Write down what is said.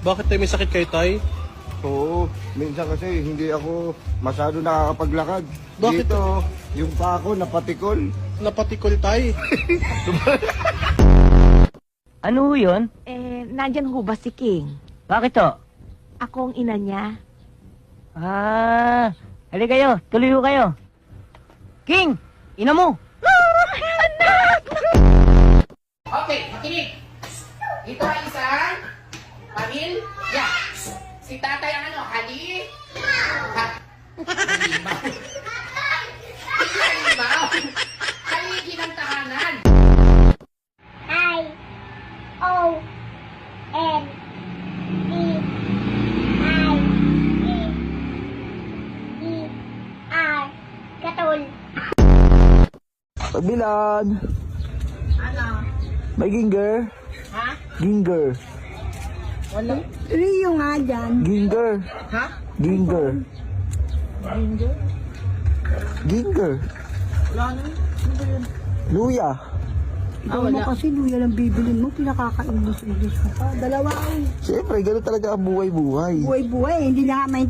Bakit tayo may sakit kayo, tay? Oo, minsan kasi hindi ako masyado nakakapaglakad. Bakit? Dito, yung pa ako napatikol. Napatikol, tay. Ano ho yun? Nandyan ho ba si King? Bakit to? Ako ang ina niya. Halika kayo. Tuloy ho kayo. King! Ina mo! Okay, makinig. Ito ay isang pamilya. Si tatay ang ano, halimaw. Halimaw. Haligi ng tahanan. Pagbilan. Ano? May ginger. Ha? Ginger. Wala. Rio nga dyan. Ginger. Ha? Ginger. Ginger? Ginger. Wala na. Ano ba yun? Luya. Ikaw mo kasi luya lang bibilin mo, pinakaka-English ka pa. Dalawa ay Siyempre, ganun talaga ang buhay-buhay. buhay-buhay, hindi na nga maintindihan.